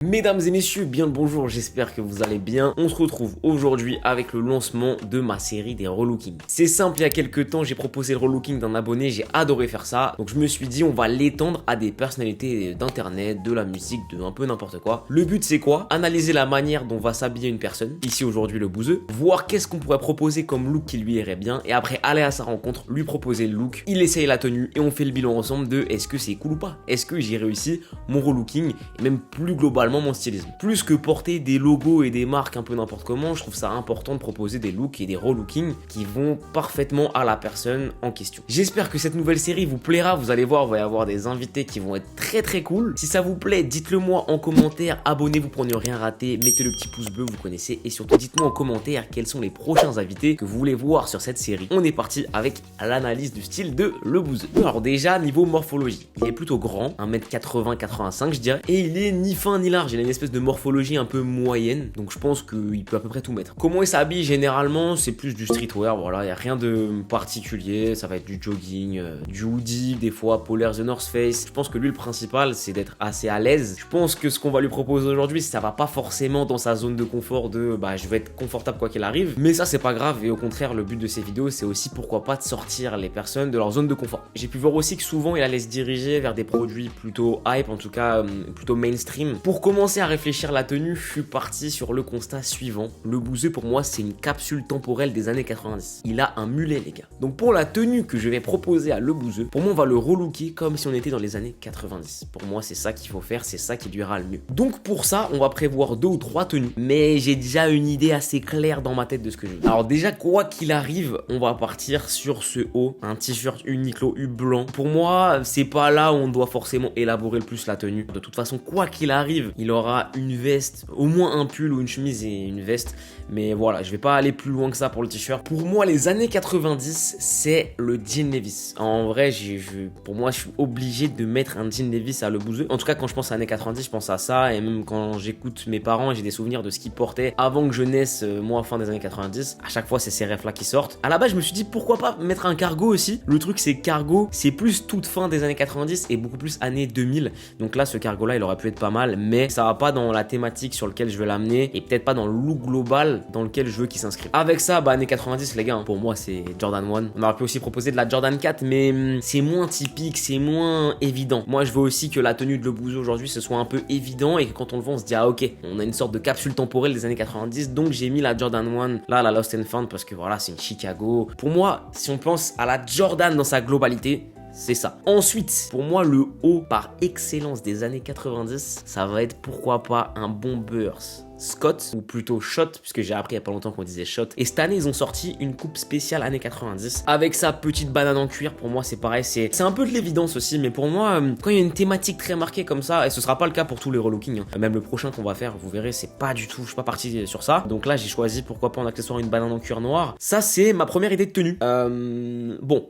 Mesdames et messieurs, bien le bonjour, j'espère que vous allez bien. On se retrouve aujourd'hui avec le lancement de ma série des relookings. C'est simple, il y a quelques temps, j'ai proposé le relooking d'un abonné, j'ai adoré faire ça. Donc je me suis dit, on va l'étendre à des personnalités d'internet, de la musique, de un peu n'importe quoi. Le but c'est quoi? Analyser la manière dont va s'habiller une personne, ici aujourd'hui le bouseux, voir qu'est-ce qu'on pourrait proposer comme look qui lui irait bien, et après aller à sa rencontre, lui proposer le look, il essaye la tenue, et on fait le bilan ensemble de est-ce que c'est cool ou pas? Est-ce que j'ai réussi mon relooking, et même plus globalement mon stylisme. Plus que porter des logos et des marques un peu n'importe comment, je trouve ça important de proposer des looks et des relookings qui vont parfaitement à la personne en question. J'espère que cette nouvelle série vous plaira, vous allez voir, il va y avoir des invités qui vont être très cool. Si ça vous plaît, dites-le moi en commentaire, abonnez-vous pour ne rien rater, mettez le petit pouce bleu, vous connaissez, et surtout dites-moi en commentaire quels sont les prochains invités que vous voulez voir sur cette série. On est parti avec l'analyse du style de Le Bouseux. Alors déjà, niveau morphologie, il est plutôt grand, 1m80-85 je dirais, et il est ni fin ni large, il a une espèce de morphologie un peu moyenne, donc je pense qu'il peut à peu près tout mettre. Comment il s'habille généralement? C'est plus du streetwear, voilà, il n'y a rien de particulier, ça va être du jogging, du hoodie, des fois polaire The North Face. Je pense que lui le principal c'est d'être assez à l'aise. Je pense que ce qu'on va lui proposer aujourd'hui, ça va pas forcément dans sa zone de confort de je vais être confortable quoi qu'il arrive, mais ça c'est pas grave, et au contraire le but de ces vidéos c'est aussi pourquoi pas de sortir les personnes de leur zone de confort. J'ai pu voir aussi que souvent il allait se diriger vers des produits plutôt hype, en tout cas plutôt mainstream. Pour commencer à réfléchir la tenue, je suis parti sur le constat suivant. Le bouseux pour moi c'est une capsule temporelle des années 90. Il a un mulet les gars. Donc pour la tenue que je vais proposer à le bouseux, pour moi on va le relooker comme si on était dans les années 90. Pour moi c'est ça qu'il faut faire, c'est ça qui lui ira le mieux. Donc pour ça on va prévoir 2 ou 3 tenues. Mais j'ai déjà une idée assez claire dans ma tête de ce que je veux. Alors déjà quoi qu'il arrive, on va partir sur ce haut, un t-shirt Uniqlo U blanc. Pour moi c'est pas là où on doit forcément élaborer le plus la tenue. De toute façon quoi qu'il arrive, il aura une veste, au moins un pull ou une chemise et une veste, mais voilà, je vais pas aller plus loin que ça pour le t-shirt. Pour moi, les années 90, c'est le jean Levi's. En vrai, pour moi, je suis obligé de mettre un jean Levi's à le bouseux. En tout cas, quand je pense à années 90, je pense à ça, et même quand j'écoute mes parents, j'ai des souvenirs de ce qu'ils portaient avant que je naisse, moi, fin des années 90. À chaque fois, c'est ces refs là qui sortent. À la base, je me suis dit, pourquoi pas mettre un cargo aussi. Le truc, c'est cargo, c'est plus toute fin des années 90 et beaucoup plus années 2000. Donc là, ce cargo là, il aurait pu être pas mal, mais ça va pas dans la thématique sur lequel je veux l'amener, et peut-être pas dans le look global dans lequel je veux qu'il s'inscrive. Avec ça, années 90 les gars, pour moi c'est Jordan 1. On aurait pu aussi proposer de la Jordan 4, mais c'est moins typique, c'est moins évident. Moi je veux aussi que la tenue de le bouseux aujourd'hui ce soit un peu évident, et que quand on le voit on se dit ah ok, on a une sorte de capsule temporelle des années 90, donc j'ai mis la Jordan 1, là la Lost and Found, parce que voilà c'est une Chicago. Pour moi, si on pense à la Jordan dans sa globalité, c'est ça. Ensuite, pour moi, le haut par excellence des années 90, ça va être pourquoi pas un Bombers Scott, ou plutôt Shot, puisque j'ai appris il y a pas longtemps qu'on disait Shot. Et cette année, ils ont sorti une coupe spéciale années 90, avec sa petite banane en cuir. Pour moi, c'est pareil, c'est un peu de l'évidence aussi, mais pour moi, quand il y a une thématique très marquée comme ça, et ce sera pas le cas pour tous les relookings, même le prochain qu'on va faire, vous verrez, c'est pas du tout, je suis pas parti sur ça. Donc là, j'ai choisi pourquoi pas en accessoire une banane en cuir noir. Ça, c'est ma première idée de tenue. Bon,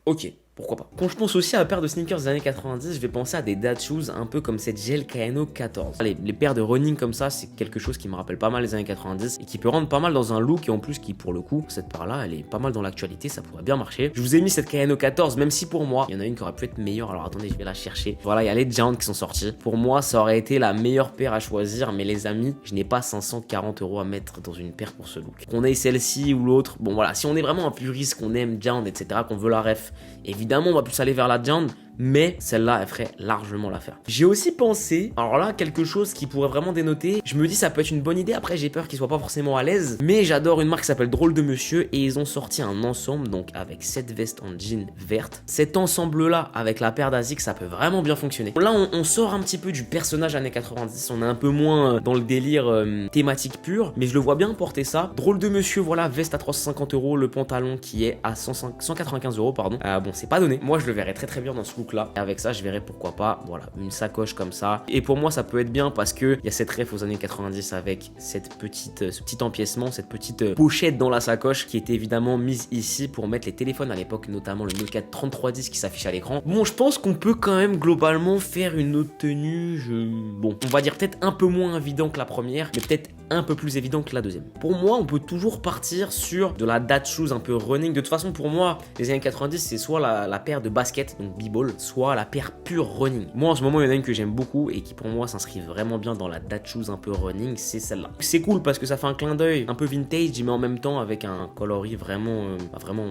ok. Pourquoi pas. Quand je pense aussi à la paire de sneakers des années 90, je vais penser à des dad shoes un peu comme cette Gel Kayano 14. Les paires de running comme ça, c'est quelque chose qui me rappelle pas mal les années 90 et qui peut rendre pas mal dans un look, et en plus qui pour le coup, cette paire là, elle est pas mal dans l'actualité, ça pourrait bien marcher. Je vous ai mis cette Kayano 14, même si pour moi, il y en a une qui aurait pu être meilleure. Alors attendez, je vais la chercher. Voilà, il y a les Giants qui sont sortis. Pour moi, ça aurait été la meilleure paire à choisir, mais les amis, je n'ai pas 540 € à mettre dans une paire pour ce look. Qu'on ait celle-ci ou l'autre, bon voilà, si on est vraiment un puriste, qu'on aime Giant, etc., qu'on veut la ref, évidemment, on va plus aller vers la Giant, mais celle-là, elle ferait largement l'affaire. J'ai aussi pensé, alors là, quelque chose qui pourrait vraiment dénoter. Je me dis, ça peut être une bonne idée. Après, j'ai peur qu'il soit pas forcément à l'aise, mais j'adore une marque qui s'appelle Drôle de Monsieur, et ils ont sorti un ensemble, donc avec cette veste en jean verte. Cet ensemble-là, avec la paire d'Asics, ça peut vraiment bien fonctionner. Là, on sort un petit peu du personnage années 90, on est un peu moins dans le délire thématique pure, mais je le vois bien porter ça. Drôle de Monsieur, voilà, veste à 350 €, le pantalon qui est à 195 €, pardon. Bon, c'est pas donné. Moi, je le verrais très bien dans ce look là. Et avec ça, je verrais pourquoi pas, voilà, une sacoche comme ça. Et pour moi, ça peut être bien parce que il y a cette ref aux années 90 avec ce petit empiècement, cette petite pochette dans la sacoche qui était évidemment mise ici pour mettre les téléphones à l'époque, notamment le Nokia 3310 qui s'affiche à l'écran. Bon, je pense qu'on peut quand même globalement faire une autre tenue. Bon, on va dire peut-être un peu moins évident que la première, mais peut-être un peu plus évident que la deuxième. Pour moi, on peut toujours partir sur de la dad shoes un peu running. De toute façon, pour moi, les années 90, c'est soit la paire de basket, donc b-ball, soit la paire pure running. Moi, en ce moment, il y en a une que j'aime beaucoup et qui pour moi s'inscrit vraiment bien dans la dad shoes un peu running, c'est celle-là. C'est cool parce que ça fait un clin d'œil un peu vintage, mais en même temps avec un coloris vraiment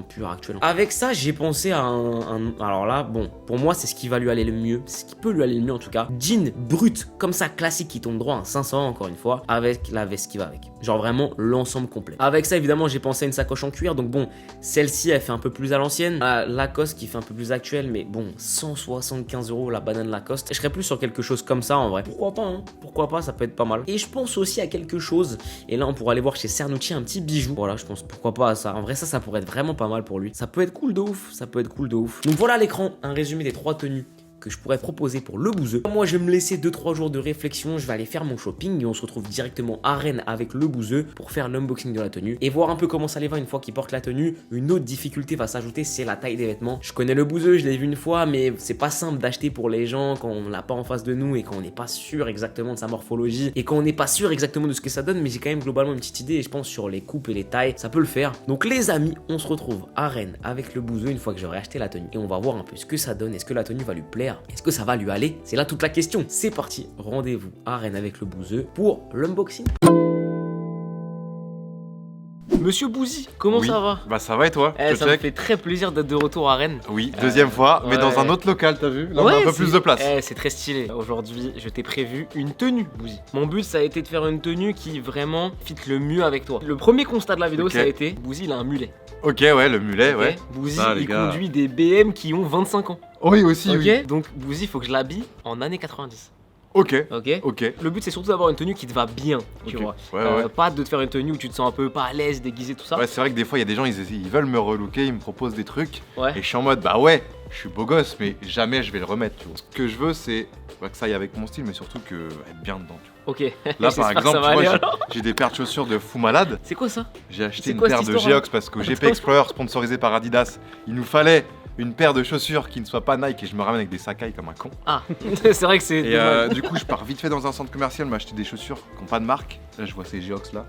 pur actuel. Avec ça, j'ai pensé à alors là, bon, pour moi, c'est ce qui va lui aller le mieux, ce qui peut lui aller le mieux en tout cas. Jean brut, comme ça, classique, qui tombe droit à 500 encore une fois, avec la veste qui va avec. Genre vraiment l'ensemble complet. Avec ça, évidemment, j'ai pensé à une sacoche en cuir, donc bon, celle-ci, elle fait un peu plus à l'ancienne. Lacoste qui fait un peu plus actuelle, mais bon, 175 € la banane Lacoste. Je serais plus sur quelque chose comme ça en vrai. Pourquoi pas, hein? Pourquoi pas, ça peut être pas mal. Et je pense aussi à quelque chose, et là, on pourra aller voir chez Cernucci un petit bijou. Voilà, je pense pourquoi pas à ça. En vrai, ça pourrait être vraiment pas mal pour lui. Ça peut être cool de ouf, ça peut être cool de ouf. Donc voilà à l'écran, un résumé des 3 tenues que je pourrais proposer pour le bouseux. Moi, je vais me laisser 2-3 jours de réflexion, je vais aller faire mon shopping et on se retrouve directement à Rennes avec le bouseux pour faire l'unboxing de la tenue et voir un peu comment ça les va une fois qu'il porte la tenue. Une autre difficulté va s'ajouter, c'est la taille des vêtements. Je connais le bouseux, je l'ai vu une fois, mais c'est pas simple d'acheter pour les gens quand on l'a pas en face de nous et quand on n'est pas sûr exactement de sa morphologie et quand on n'est pas sûr exactement de ce que ça donne, mais j'ai quand même globalement une petite idée et je pense sur les coupes et les tailles, ça peut le faire. Donc les amis, on se retrouve à Rennes avec le bouseux une fois que j'aurai acheté la tenue et on va voir un peu ce que ça donne, est-ce que la tenue va lui plaire, est-ce que ça va lui aller? C'est là toute la question. C'est parti, rendez-vous à Rennes avec le bouseux pour l'unboxing. Monsieur Bouzy, comment ça va? Bah ça va et toi? Ça me fait très plaisir d'être de retour à Rennes. Oui, deuxième fois, mais dans un autre local, t'as vu? Là on a un peu plus de place. C'est très stylé. Aujourd'hui, je t'ai prévu une tenue, Bouzy. Mon but, ça a été de faire une tenue qui vraiment fit le mieux avec toi. Le premier constat de la vidéo, ça a été, Bouzy, il a un mulet. Ok, ouais, le mulet, ouais. Bouzy, il conduit des BM qui ont 25 ans. Oui, aussi, oui. Donc Bouzy, il faut que je l'habille en années 90. Ok. Le but c'est surtout d'avoir une tenue qui te va bien, tu vois. Pas de te faire une tenue où tu te sens un peu pas à l'aise, déguisé, tout ça. Ouais, c'est vrai que des fois il y a des gens, ils veulent me relooker, ils me proposent des trucs. Et je suis en mode, bah ouais, je suis beau gosse, mais jamais je vais le remettre, tu vois. Ce que je veux, c'est que ça aille avec mon style, mais surtout que être bien dedans, tu vois. Là par exemple, tu vois, j'ai des paires de chaussures de fou malade. C'est quoi ça? J'ai acheté une paire de Geox parce que GP Explorer sponsorisé par Adidas, il nous fallait une paire de chaussures qui ne soit pas Nike et je me ramène avec des Sakai comme un con. Ah, c'est vrai que c'est... Et du coup, je pars vite fait dans un centre commercial m'acheter des chaussures qui n'ont pas de marque. Là, je vois ces Geox là.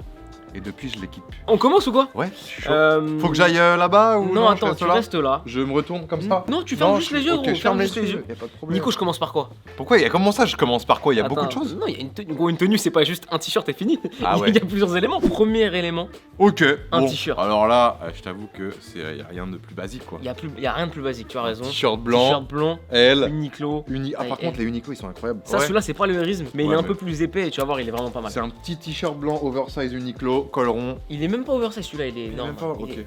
Et depuis, je l'équipe. On commence ou quoi? Ouais, je suis chaud. Faut que j'aille là-bas ou non, attends, tu restes là. Je me retourne comme ça? Non, tu fermes juste les yeux, gros. Je ferme juste les yeux. Y a pas de problème. Nico, je commence par quoi? Pourquoi? Comment ça, je commence par quoi? Il y a beaucoup de choses. Non, il y a une tenue. Gros, une tenue, c'est pas juste un t-shirt et fini. Ah ouais. Il y a plusieurs éléments. Premier élément. Ok. Un t-shirt. Alors là, je t'avoue que y a rien de plus basique quoi. Y a rien de plus basique, tu as raison. T-shirt blanc. L. Uniqlo. Ah, par contre, les Uniqlo, ils sont incroyables. Ça, celui-là, c'est pas le Hérisme, mais il est un peu plus épais et tu vas voir, il est vraiment pas mal. C'est un petit t-shirt blanc oversize Uniqlo, col rond. Il est même pas oversize celui-là, il est non. Ok.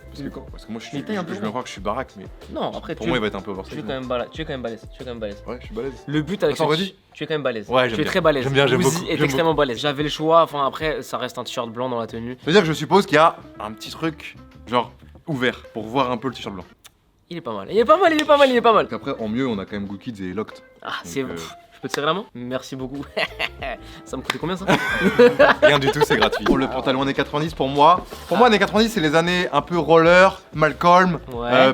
Parce que moi je me crois que je suis baraque, mais. Non, après pour moi il va être un peu oversize. Tu es quand même balèze. Ouais, je suis balèze. Le but avec tu es quand même balèze. Ouais, tu es très balèze. J'aime bien, j'aime beaucoup. Bouzy est extrêmement balèze. J'avais le choix, enfin après ça reste un t-shirt blanc dans la tenue. C'est-à-dire que je suppose qu'il y a un petit truc genre ouvert pour voir un peu le t-shirt blanc. Il est pas mal. Après en mieux, on a quand même Good Kids et Locked. Ah, c'est je peux te serrer la main? Merci beaucoup. Ça me coûtait combien ça? Rien du tout, c'est gratuit. Pour le pantalon années 90, pour moi années 90 c'est les années un peu roller, Malcolm,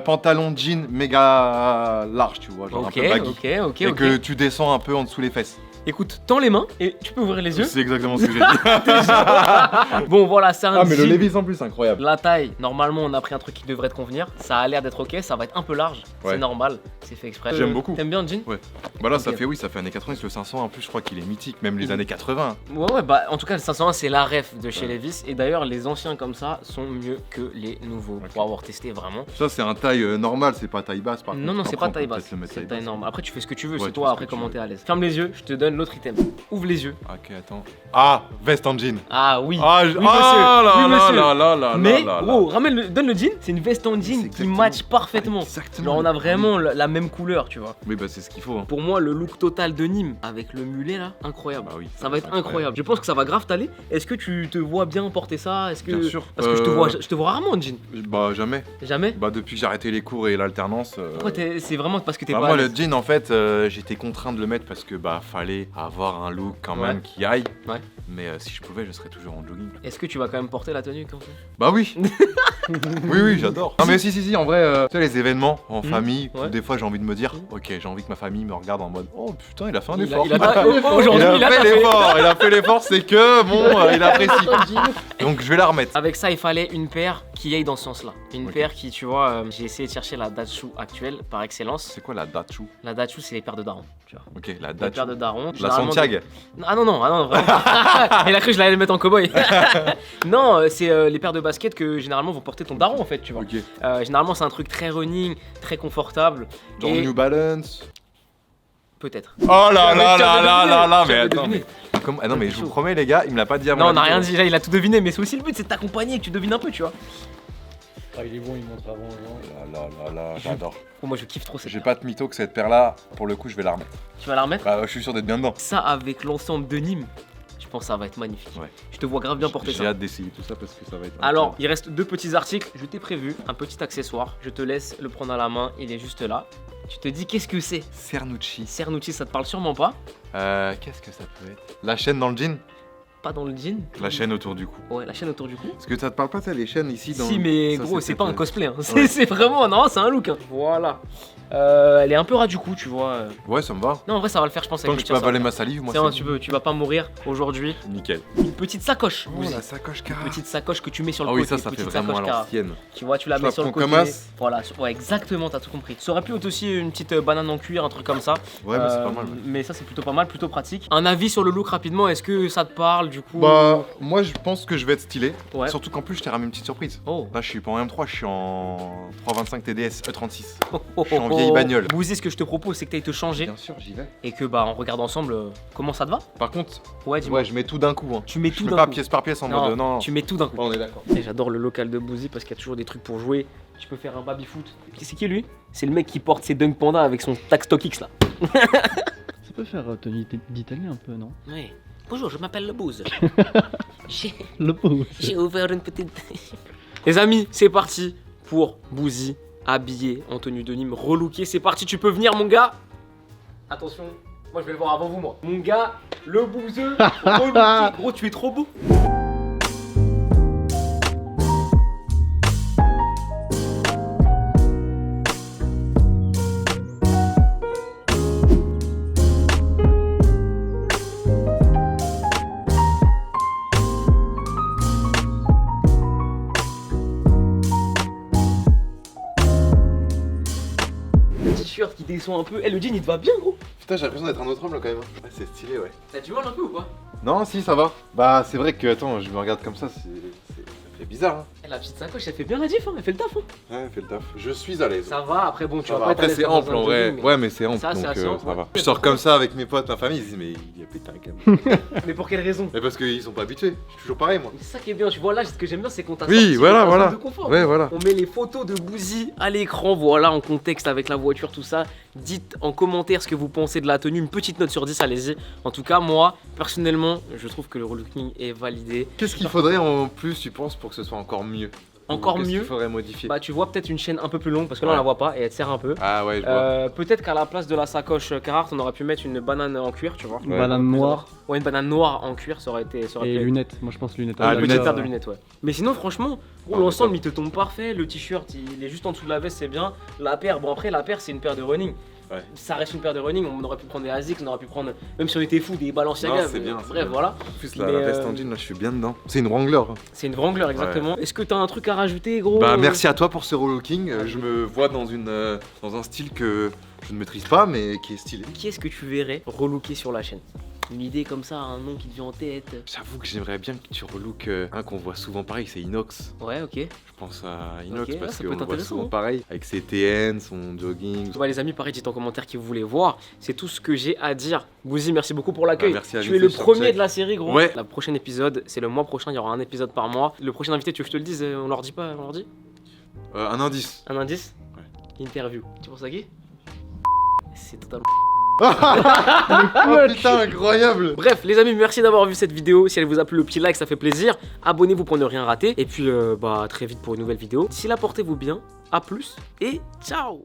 pantalon jean méga large, tu vois, genre un peu baggy. Et que tu descends un peu en dessous les fesses. Écoute, tends les mains et tu peux ouvrir les yeux. C'est exactement ce que j'ai dit. Bon voilà, c'est un mais le Levi's en plus, incroyable. La taille, normalement on a pris un truc qui devrait te convenir. Ça a l'air d'être ok, ça va être un peu large. C'est normal, c'est fait exprès. J'aime beaucoup. T'aimes bien le jean? Ouais. Bah là ça fait années 90, le 500 en plus je crois qu'il est mythique, même les années 80. Ouais, bah en tout cas le 501 c'est la ref de chez Levi's. Et d'ailleurs les anciens comme ça sont mieux que les nouveaux pour avoir testé vraiment. Ça c'est un taille normal, c'est pas taille basse par contre. Non, c'est pas taille basse, c'est taille normale. Après tu fais ce que tu veux, c'est toi après comment t'es à l'aise. Ferme les yeux, je te donne l'autre item. Ouvre les yeux. Ok, attends. Ah, veste en jean. Ah oui. Oui, monsieur. Mais gros, donne le jean. C'est une veste en jean qui match parfaitement. Exactement. Genre on a vraiment la même couleur, tu vois. Oui, bah c'est ce qu'il faut. Pour moi, le look total de Nîmes avec le mulet là, incroyable. Bah oui. Ça va être incroyable. Je pense que ça va grave t'aller. Est-ce que tu te vois bien porter ça? Est-ce que bien sûr. Parce que je te vois rarement en jean. Bah jamais. Jamais. Bah depuis que j'ai arrêté les cours et l'alternance. Pourquoi c'est vraiment parce que t'es pas. Moi le jean en fait, j'étais contraint de le mettre parce que bah fallait m'amuser, à avoir un look quand même qui aille. Ouais. Mais si je pouvais, je serais toujours en jogging. Est-ce que tu vas quand même porter la tenue quand même? Bah oui. oui, j'adore. Non mais si, en vrai, tu sais, les événements en famille, des fois j'ai envie de me dire, ok, j'ai envie que ma famille me regarde en mode, oh putain, il a fait un effort. Aujourd'hui, il a fait l'effort. Il a fait l'effort, c'est que bon, il apprécie. Donc je vais la remettre. Avec ça, il fallait une paire qui aille dans ce sens-là. Une paire qui, tu vois, j'ai essayé de chercher la Dachshund actuelle par excellence. C'est quoi la Dachshund? La Dachshund, c'est les paires de darons, tu vois. Ok, la Dachshund. Les paires de darons. La Santiago. Ah non, vraiment. Il a cru que je l'allais mettre en cow-boy. Non, c'est les paires de basket que généralement vont porter ton daron en fait, tu vois. Okay. Généralement, c'est un truc très running, très confortable. Genre New Balance. Peut-être. Oh là, mais attends. Ah non mais je vous promets les gars, il me l'a pas dit avant. Non, on n'a rien dit, là il a tout deviné, mais c'est aussi le but, c'est de t'accompagner et que tu devines un peu, tu vois. Ah, il est bon, il montre avant. Là, j'adore. Oh, moi je kiffe trop cette paire. J'ai pas de mytho que cette paire là, pour le coup je vais la remettre. Tu vas la remettre? Bah je suis sûr d'être bien dedans. Ça avec l'ensemble de Nîmes, je pense que ça va être magnifique. Ouais. Je te vois grave bien porter ça. J'ai hâte d'essayer tout ça parce que ça va être... Alors, il reste 2 petits articles, je t'ai prévu un petit accessoire, je te laisse le prendre à la main, il est juste là. Tu te dis qu'est-ce que c'est? Cernucci. Cernucci, ça te parle sûrement pas? Qu'est-ce que ça peut être? La chaîne dans le jean? Pas dans le jean. La chaîne autour du cou. Ouais, la chaîne autour du cou. Est-ce que ça te parle pas, ça, les chaînes ici dans... Si, mais gros, c'est pas un cosplay. Hein. C'est vraiment... Non, c'est un look. Hein. Voilà. Elle est un peu ras du cou, tu vois. Ouais, ça me va. Non, en vrai, ça va le faire, je pense. Tant que je peux avaler ma salive, moi, c'est tu vas pas mourir aujourd'hui. Nickel. Une petite sacoche. Oh, la sacoche Cara. Une petite sacoche que tu mets sur le côté. Ah oui, ça fait vraiment à l'ancienne. Tu vois, tu la mets sur le côté. Voilà, ouais, exactement, t'as tout compris. Ça aurait pu être aussi une petite banane en cuir, un truc comme ça. Ouais, mais c'est pas mal. Mais ça, c'est plutôt pas mal, plutôt pratique. Un avis sur le look rapidement, est-ce que ça te parle du coup? Bah, moi, je pense que je vais être stylé. Ouais. Surtout qu'en plus, je t'ai ramené une petite surprise. Oh. Là, je suis pas en M3, je suis en 325 TDS E36. Je suis en vieille bagnole. Bouzy, ce que je te propose, c'est que t'ailles te changer. Bien sûr, j'y vais. Et que bah, on regarde ensemble comment ça te va. Par contre, ouais, je mets tout d'un coup. Hein. Tu mets tout d'un coup. Pas pièce par pièce en mode non. Tu mets tout d'un coup. Bon, on est d'accord. Et j'adore le local de Bouzy parce qu'il y a toujours des trucs pour jouer. Tu peux faire un baby foot. C'est qui lui? C'est le mec qui porte ses Dunk Panda avec son Tac Stock X là. Ça peut faire tenue d'Italien un peu, non? Oui. Bonjour, je m'appelle le Bouze. J'ai ouvert une petite... Les amis, c'est parti pour Bouzy, habillé en tenue de Nîmes, relooké. C'est parti, tu peux venir mon gars. Attention, moi je vais le voir avant vous moi. Mon gars, le bouseux, relooké. Gros, tu es trop beau. Qui descend un peu. Le jean il te va bien gros. Putain, j'ai l'impression d'être un autre homme là quand même. Ouais, c'est stylé, ouais. T'as du mal un peu ou pas? Non, si, ça va. Bah, c'est vrai que, attends, je me regarde comme ça, ça fait bizarre. Hein. La petite sacoche, elle fait bien la diff, hein. Elle fait le taf. Hein. Ouais, elle fait le taf. Je suis à l'aise. Ça va, après bon, tu vas pas après, c'est ample en vrai. Mais... Ouais, mais c'est ample, donc ça va. Je sors comme ça avec mes potes, ma famille, ils disent, mais il a pété un câble. Mais pour quelle raison? Mais parce qu'ils sont pas habitués. Je suis toujours pareil, moi. C'est ça qui est bien, tu vois là, ce que j'aime bien, c'est qu'on t'a sorti voilà. de confort. Ouais, voilà. On met les photos de Bouzy à l'écran, voilà, en contexte avec la voiture, tout ça. Dites en commentaire ce que vous pensez de la tenue, une petite note sur 10, allez-y. En tout cas, moi, personnellement, je trouve que le relooking est validé. Qu'est-ce qu'il faudrait en plus, tu penses, pour que ce soit encore mieux? Encore mieux. Qu'est-ce qu'il faudrait modifier? Bah, tu vois peut-être une chaîne un peu plus longue parce que là on la voit pas et elle te sert un peu. Ah ouais, je vois. Peut-être qu'à la place de la sacoche Carhartt, on aurait pu mettre une banane en cuir, tu vois. Une banane noire. Ouais, une banane noire en cuir, ça aurait été. Et lunettes, moi je pense lunettes. Ah, une petite paire de lunettes, ouais. Mais sinon, franchement, l'ensemble il te tombe parfait. Le t-shirt il est juste en dessous de la veste, c'est bien. La paire, bon après, la paire c'est une paire de running. Ouais. Ça reste une paire de running, on aurait pu prendre des ASICS, on aurait pu prendre, même si on était fou, des Balenciaga. C'est bien. Bref, voilà. En plus, la veste en jean, là, je suis bien dedans. C'est une Wrangler. C'est une Wrangler, exactement. Ouais. Est-ce que t'as un truc à rajouter, gros? Bah, merci à toi pour ce relooking. Je me vois dans un style que je ne maîtrise pas, mais qui est stylé. Qui est-ce que tu verrais relooker sur la chaîne? Une idée comme ça, un nom qui te vient en tête? J'avoue que j'aimerais bien que tu relookes un qu'on voit souvent pareil, c'est Inox. Ouais, ok. Je pense à Inox parce qu'on le voit souvent pareil, avec ses TN, son jogging. Ouais les amis, pareil, dites en commentaire qui vous voulez voir. C'est tout ce que j'ai à dire. Bouzy, merci beaucoup pour l'accueil. Tu es le premier de la série, gros. Ouais. Le prochain épisode, c'est le mois prochain, il y aura un épisode par mois. Le prochain invité, tu veux que je te le dise, on leur dit pas, on leur dit? Un indice. Un indice? Ouais. Interview. Tu penses à qui? C'est totalement... Oh putain, incroyable. Bref les amis, merci d'avoir vu cette vidéo. Si elle vous a plu, le petit like ça fait plaisir. Abonnez-vous pour ne rien rater. Et puis bah très vite pour une nouvelle vidéo. D'ici là, portez-vous bien, à plus et ciao.